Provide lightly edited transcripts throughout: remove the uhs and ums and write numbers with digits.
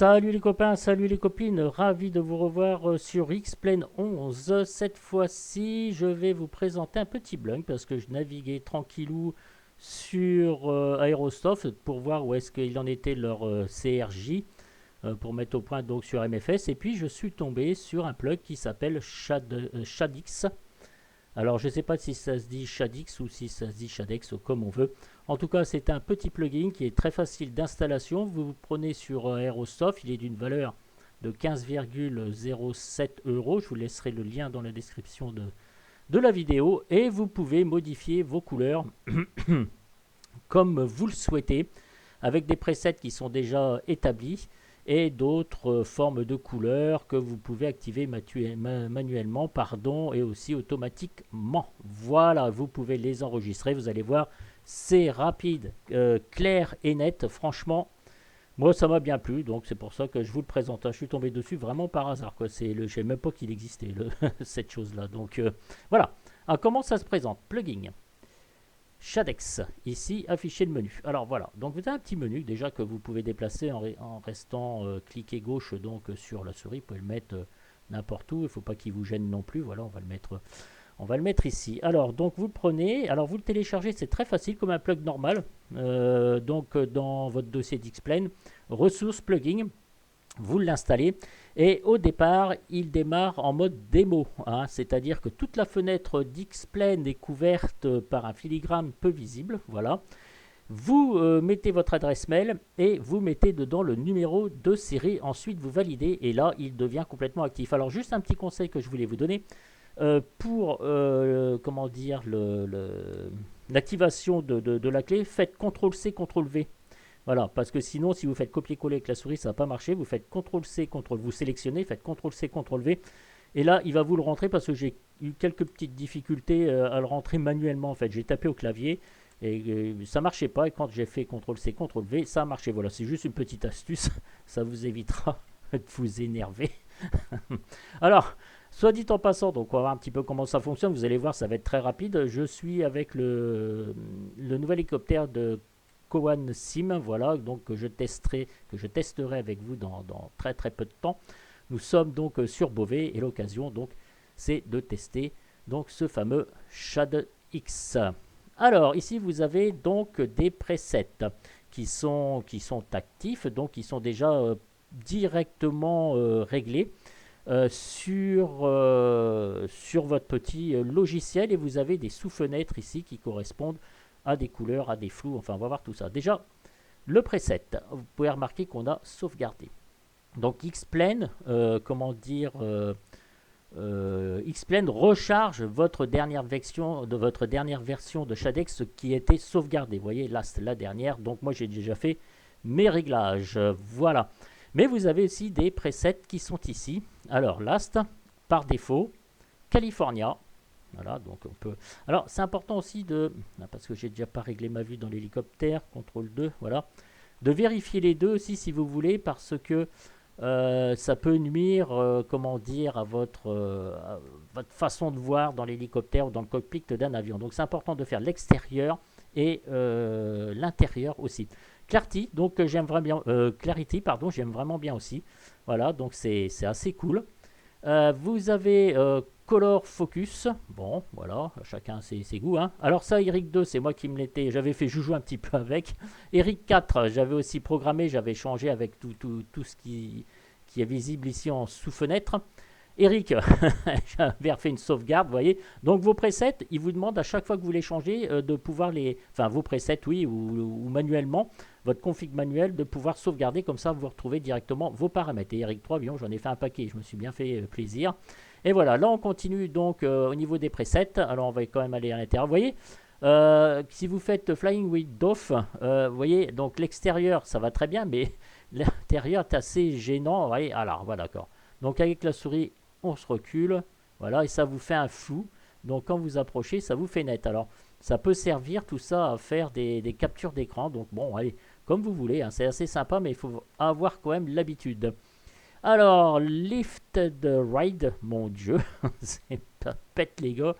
Salut les copains, salut les copines, ravi de vous revoir sur X-Plane 11. Cette fois-ci, je vais vous présenter un petit blog parce que je naviguais tranquillou sur Aerosoft pour voir où est-ce qu'il en était leur CRJ pour mettre au point donc sur MFS. Et puis je suis tombé sur un plug qui s'appelle Shadix. Alors je ne sais pas si ça se dit Shadix ou si ça se dit Shadex, comme on veut. En tout cas, c'est un petit plugin qui est très facile d'installation. Vous vous prenez sur Aerosoft, il est d'une valeur de 15,07 euros. Je vous laisserai le lien dans la description de la vidéo. Et vous pouvez modifier vos couleurs comme vous le souhaitez, avec des presets qui sont déjà établis et d'autres formes de couleurs que vous pouvez activer manuellement et aussi automatiquement. Voilà, vous pouvez les enregistrer, vous allez voir, c'est rapide, clair et net, franchement. Moi, ça m'a bien plu, donc c'est pour ça que je vous le présente. Je suis tombé dessus vraiment par hasard. Je ne savais même pas qu'il existait, cette chose-là. Donc voilà. Alors, comment ça se présente? Plugin. Shadex, ici, afficher le menu. Alors voilà, donc vous avez un petit menu déjà que vous pouvez déplacer en restant cliqué gauche donc sur la souris. Vous pouvez le mettre n'importe où, il ne faut pas qu'il vous gêne non plus. Voilà, on va le mettre ici. Alors, donc vous le prenez, alors vous le téléchargez, c'est très facile comme un plug normal. Donc dans votre dossier d'Xplane, ressources, plugin, vous l'installez et au départ il démarre en mode démo, hein, c'est-à-dire que toute la fenêtre d'Xplane est couverte par un filigrane peu visible. Voilà, vous mettez votre adresse mail et vous mettez dedans le numéro de série, ensuite vous validez et là il devient complètement actif. Alors juste un petit conseil que je voulais vous donner pour comment dire l'activation de la clé, faites CTRL-C, CTRL-V. Voilà, parce que sinon, si vous faites copier-coller avec la souris, ça ne va pas marcher. Vous faites CTRL-C, CTRL, vous sélectionnez, faites CTRL-C, CTRL-V. Et là, il va vous le rentrer parce que j'ai eu quelques petites difficultés à le rentrer manuellement. En fait, j'ai tapé au clavier et ça ne marchait pas. Et quand j'ai fait CTRL-C, CTRL-V, ça a marché. Voilà, c'est juste une petite astuce. Ça vous évitera de vous énerver. Alors, soit dit en passant, donc on va voir un petit peu comment ça fonctionne. Vous allez voir, ça va être très rapide. Je suis avec le nouvel hélicoptère de Kowan Sim, voilà, donc que je testerai avec vous dans très très peu de temps. Nous sommes donc sur Beauvais et l'occasion donc c'est de tester donc ce fameux ShadX. Alors ici vous avez donc des presets qui sont actifs, donc qui sont déjà directement réglés sur votre petit logiciel et vous avez des sous-fenêtres ici qui correspondent à des couleurs, à des flous, enfin on va voir tout ça. Déjà, le preset, vous pouvez remarquer qu'on a sauvegardé. Donc Xplane, Xplane recharge votre dernière version de Shadex qui était sauvegardée. Vous voyez, là c'est la dernière, donc moi j'ai déjà fait mes réglages. Voilà. Mais vous avez aussi des presets qui sont ici. Alors Last, par défaut, California. Voilà, donc on peut. Alors, c'est important aussi parce que j'ai déjà pas réglé ma vue dans l'hélicoptère, CTRL 2, voilà, de vérifier les deux aussi si vous voulez, parce que ça peut nuire, comment dire, à votre façon de voir dans l'hélicoptère ou dans le cockpit d'un avion. Donc, c'est important de faire l'extérieur et l'intérieur aussi. Clarity, donc j'aime vraiment bien. Clarity, pardon, j'aime vraiment bien aussi. Voilà, donc c'est assez cool. Vous avez Color Focus, bon voilà, chacun ses goûts. Hein. Alors ça, Eric 2, c'est moi qui me l'étais, j'avais fait joujou un petit peu avec. Eric 4, j'avais aussi programmé, j'avais changé avec tout ce qui est visible ici en sous-fenêtre. Eric, j'avais refait une sauvegarde, vous voyez. Donc vos presets, ils vous demandent à chaque fois que vous les changez de pouvoir enfin vos presets, oui, ou manuellement, votre config manuel, de pouvoir sauvegarder, comme ça vous retrouvez directement vos paramètres. Et Eric 3, bien, j'en ai fait un paquet, je me suis bien fait plaisir. Et voilà, là on continue donc au niveau des presets. Alors on va quand même aller à l'intérieur, vous voyez. Si vous faites Flying with Doff, vous voyez, donc l'extérieur ça va très bien, mais l'intérieur est assez gênant. Vous voyez, alors voilà, d'accord. Donc avec la souris, on se recule, voilà, et ça vous fait un flou. Donc quand vous approchez, ça vous fait net. Alors ça peut servir tout ça à faire des captures d'écran. Donc bon, allez, comme vous voulez, hein, c'est assez sympa, mais il faut avoir quand même l'habitude. Alors, Lifted Ride, mon Dieu, c'est pas pète les gars.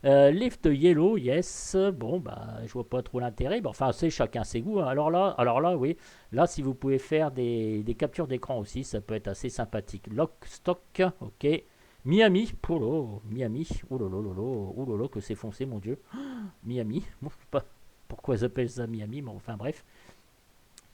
Lift yellow, yes. Bon, bah, je vois pas trop l'intérêt. Bon, enfin, c'est chacun ses goûts, hein. Alors là, oui. Là, si vous pouvez faire des captures d'écran aussi, ça peut être assez sympathique. Lock, stock, ok. Miami, polo, Miami. Oulolo, que c'est foncé, mon Dieu. Miami. Bon, je sais pas pourquoi ils appellent ça Miami, mais enfin, bref.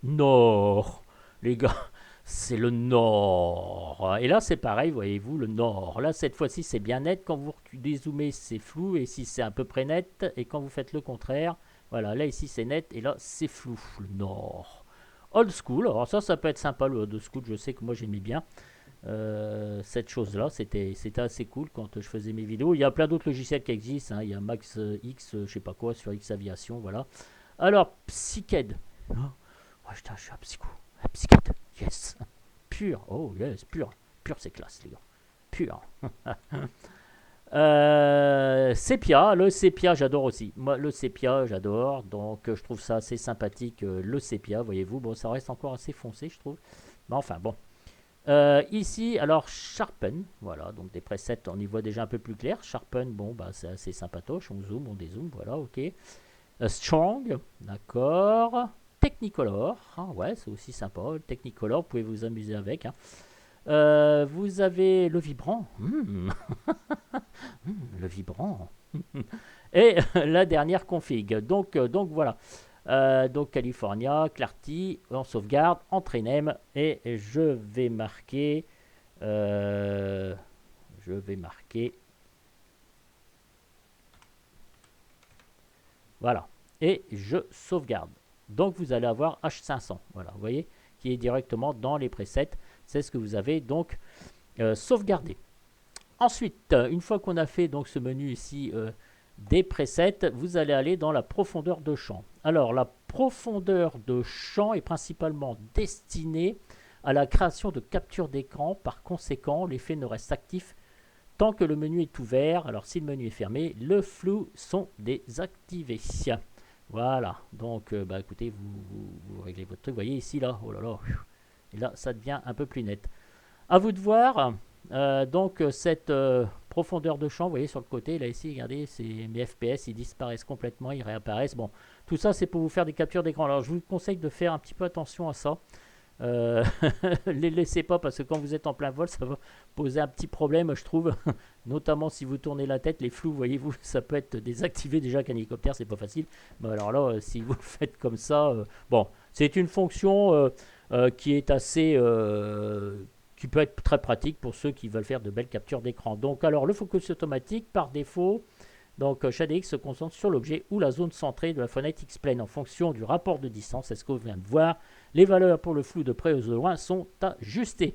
Nord. Les gars, c'est le nord. Et là, c'est pareil, voyez-vous, le nord. Là, cette fois-ci, c'est bien net. Quand vous dézoomez, c'est flou. Et ici, c'est à peu près net. Et quand vous faites le contraire, voilà, là, ici, c'est net. Et là, c'est flou, le nord. Old school. Alors ça peut être sympa, le old school. Je sais que moi, j'aimais bien cette chose-là. C'était assez cool quand je faisais mes vidéos. Il y a plein d'autres logiciels qui existent, hein. Il y a Max X, je sais pas quoi, sur X Aviation, voilà. Alors, Psyched. Oh, putain, je suis un psycho. Un psychiatre, yes. Pur, oh yes, pur. Pur, c'est classe, les gars. Pur. Sepia, le sépia, j'adore aussi. Moi, le sépia, j'adore. Donc, je trouve ça assez sympathique, le sépia, voyez-vous. Bon, ça reste encore assez foncé, je trouve. Mais enfin, bon. Ici, alors, Sharpen. Voilà, donc des presets, on y voit déjà un peu plus clair. Sharpen, bon, bah, c'est assez sympatoche. On zoome, on dézoome, voilà, ok. Strong, d'accord. Technicolor, hein, ouais, c'est aussi sympa. Le Technicolor, vous pouvez vous amuser avec, hein. Vous avez le vibrant. Le vibrant. Et la dernière config. Donc voilà. Donc California, Clarity, en sauvegarde, Entraînem. Et je vais marquer. euh, je vais marquer. Voilà. Et je sauvegarde. Donc vous allez avoir H500. Voilà, vous voyez, qui est directement dans les presets. C'est ce que vous avez donc sauvegardé. Ensuite, une fois qu'on a fait donc ce menu ici des presets, vous allez aller dans la profondeur de champ. Alors la profondeur de champ est principalement destinée à la création de capture d'écran. Par conséquent, l'effet ne reste actif tant que le menu est ouvert. Alors si le menu est fermé, le flou sont désactivés. Voilà, donc bah, écoutez, vous réglez votre truc. Vous voyez ici, là, oh là là, et là, ça devient un peu plus net. À vous de voir. Donc cette profondeur de champ, vous voyez sur le côté, là ici, regardez, mes FPS, ils disparaissent complètement, ils réapparaissent. Bon, tout ça, c'est pour vous faire des captures d'écran. Alors, je vous conseille de faire un petit peu attention à ça. Les laissez pas parce que quand vous êtes en plein vol, ça va poser un petit problème, je trouve. Notamment si vous tournez la tête, les flous, voyez-vous, ça peut être désactivé déjà qu'un hélicoptère, c'est pas facile. Mais alors là, si vous le faites comme ça, bon, c'est une fonction qui est assez, qui peut être très pratique pour ceux qui veulent faire de belles captures d'écran. Donc, alors le focus automatique par défaut. Donc, ShadowX se concentre sur l'objet ou la zone centrée de la fenêtre X-Plane en fonction du rapport de distance. C'est ce qu'on vient de voir. Les valeurs pour le flou de près ou de loin sont ajustées.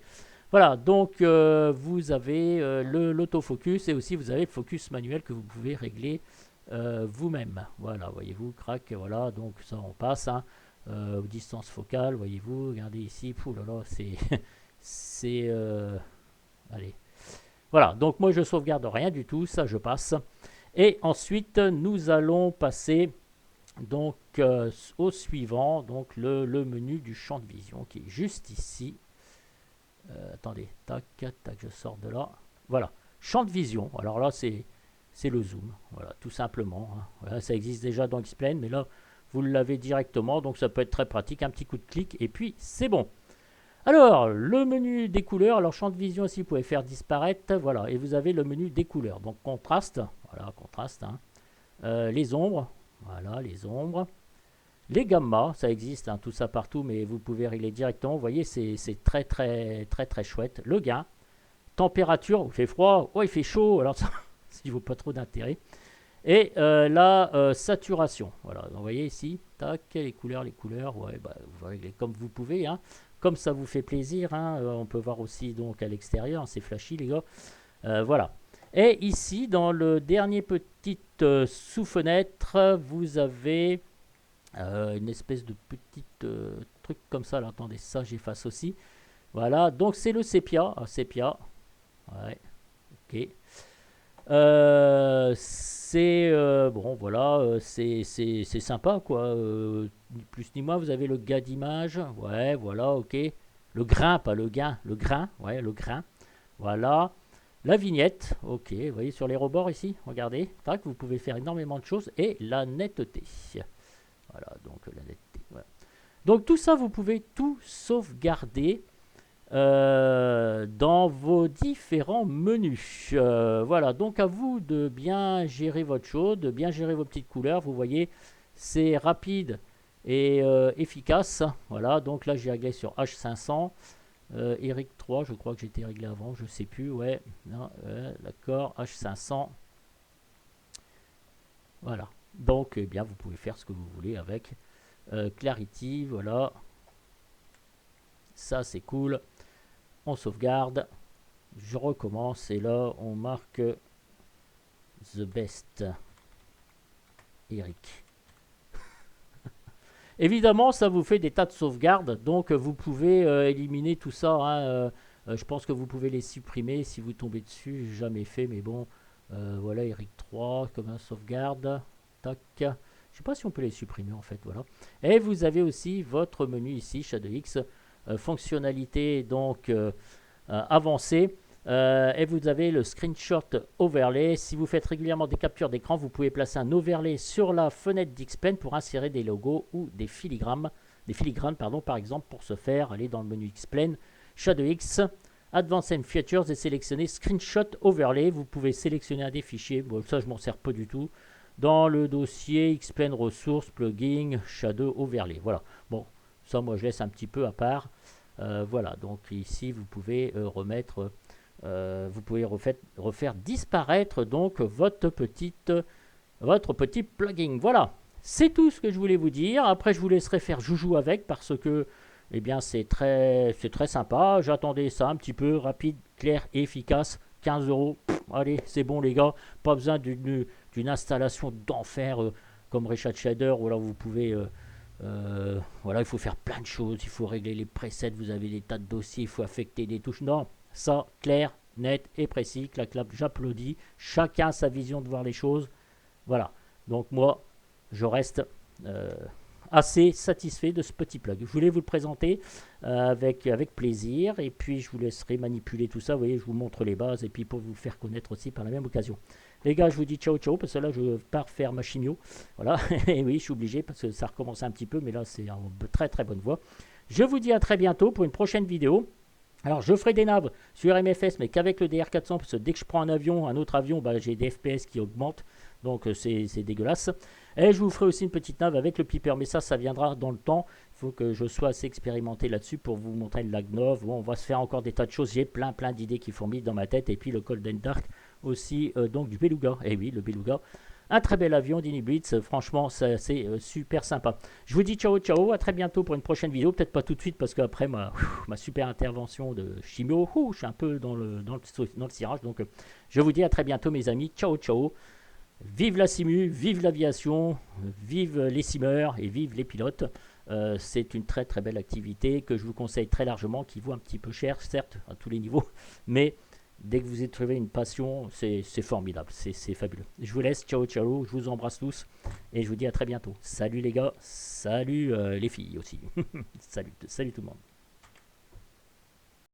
Voilà, donc vous avez l'autofocus et aussi vous avez le focus manuel que vous pouvez régler vous-même. Voilà, voyez-vous, crac, voilà, donc ça on passe, hein, aux distances focales, voyez-vous, regardez ici, là, c'est... allez. Voilà, donc moi je sauvegarde rien du tout, ça je passe. Et ensuite, nous allons passer donc au suivant, donc le menu du champ de vision qui est juste ici. Attendez, tac, tac, je sors de là. Voilà, champ de vision. Alors là, c'est le zoom, voilà, tout simplement, hein. Voilà, ça existe déjà dans X-Plane, mais là, vous l'avez directement, donc ça peut être très pratique. Un petit coup de clic et puis c'est bon. Alors, le menu des couleurs, alors champ de vision aussi, vous pouvez faire disparaître, voilà, et vous avez le menu des couleurs, donc contraste, voilà, contraste, hein. Les ombres, voilà, les ombres, les gammas, ça existe, hein, tout ça partout, mais vous pouvez régler directement, vous voyez, c'est très, très, très, très chouette. Le gain, température, il fait froid, oh, il fait chaud, alors ça, il vaut pas trop d'intérêt. Et la saturation, voilà, vous voyez ici, tac, les couleurs, ouais, bah, vous réglez comme vous pouvez, hein. Comme ça vous fait plaisir, hein, on peut voir aussi donc à l'extérieur, c'est flashy les gars. Voilà. Et ici, dans le dernier petite sous-fenêtre, vous avez une espèce de petite truc comme ça. Alors, attendez, ça j'efface aussi. Voilà, donc c'est le sépia. Ah, sépia. Ouais, ok. C'est bon, voilà, c'est sympa quoi. Ni plus ni moins, vous avez le gain d'image. Ouais, voilà, ok. Le grain, pas le gain, le grain. Ouais, le grain. Voilà. La vignette, ok, vous voyez sur les rebords ici, regardez, tac, vous pouvez faire énormément de choses, et la netteté. Voilà, donc la netteté. Voilà. Donc tout ça, vous pouvez tout sauvegarder dans vos différents menus. Voilà, donc à vous de bien gérer votre chose, de bien gérer vos petites couleurs. Vous voyez, c'est rapide et efficace. Voilà, donc là j'ai réglé sur H500. Eric 3, je crois que j'étais réglé avant, je sais plus, ouais, d'accord, H500. Voilà, donc eh bien vous pouvez faire ce que vous voulez avec. Clarity, voilà, ça c'est cool. On sauvegarde, je recommence et là on marque the best Eric. Évidemment, ça vous fait des tas de sauvegardes, donc vous pouvez éliminer tout ça. Hein, je pense que vous pouvez les supprimer si vous tombez dessus. J'ai jamais fait, mais bon, voilà Eric 3 comme un sauvegarde. Tac. Je sais pas si on peut les supprimer en fait. Voilà. Et vous avez aussi votre menu ici, ShadowX, fonctionnalité donc avancée. Et vous avez le screenshot overlay. Si vous faites régulièrement des captures d'écran, vous pouvez placer un overlay sur la fenêtre d'Xplain pour insérer des logos ou des filigranes, pardon, par exemple. Pour ce faire, allez dans le menu Xplain, ShadowX, Advanced Features et sélectionner Screenshot Overlay. Vous pouvez sélectionner un des fichiers. Bon, ça, je m'en sers pas du tout. Dans le dossier Xplain Ressources, Plugin, Shadow Overlay. Voilà. Bon, ça, moi, je laisse un petit peu à part. Voilà. Donc ici, vous pouvez remettre... vous pouvez refaire disparaître donc votre petit plugin. Voilà, c'est tout ce que je voulais vous dire. Après, je vous laisserai faire joujou avec parce que eh bien, c'est très sympa. J'attendais ça un petit peu rapide, clair et efficace. 15 euros. Allez, c'est bon les gars. Pas besoin d'une installation d'enfer comme Reshad Shader où là vous pouvez... voilà, il faut faire plein de choses. Il faut régler les presets. Vous avez des tas de dossiers. Il faut affecter des touches. Non, ça, clair, net et précis. Clac, clac, j'applaudis. Chacun a sa vision de voir les choses. Voilà. Donc moi, je reste assez satisfait de ce petit plug. Je voulais vous le présenter avec plaisir. Et puis, je vous laisserai manipuler tout ça. Vous voyez, je vous montre les bases. Et puis, pour vous faire connaître aussi par la même occasion. Les gars, je vous dis ciao, ciao. Parce que là, je pars faire ma chimio. Voilà. Et oui, je suis obligé parce que ça recommence un petit peu. Mais là, c'est en très, très bonne voie. Je vous dis à très bientôt pour une prochaine vidéo. Alors, je ferai des naves sur MFS, mais qu'avec le DR400, parce que dès que je prends un autre avion, bah, j'ai des FPS qui augmentent. Donc, c'est dégueulasse. Et je vous ferai aussi une petite nave avec le Piper, mais ça viendra dans le temps. Il faut que je sois assez expérimenté là-dessus pour vous montrer le Lagnov. Bon, on va se faire encore des tas de choses. J'ai plein d'idées qui fourmillent dans ma tête. Et puis, le Golden Dark aussi, donc du Beluga. Et oui, le Beluga. Un très bel avion d'Iniblitz, franchement, c'est super sympa. Je vous dis ciao, ciao, à très bientôt pour une prochaine vidéo. Peut-être pas tout de suite parce qu'après ma super intervention de chimio, je suis un peu dans le cirage. Donc, je vous dis à très bientôt, mes amis. Ciao, ciao. Vive la simu, vive l'aviation, vive les simeurs et vive les pilotes. C'est une très belle activité que je vous conseille très largement, qui vaut un petit peu cher, certes, à tous les niveaux, mais dès que vous avez trouvé une passion, c'est formidable, c'est fabuleux. Je vous laisse, ciao, ciao, je vous embrasse tous et je vous dis à très bientôt. Salut les gars, salut les filles aussi. Salut tout le monde.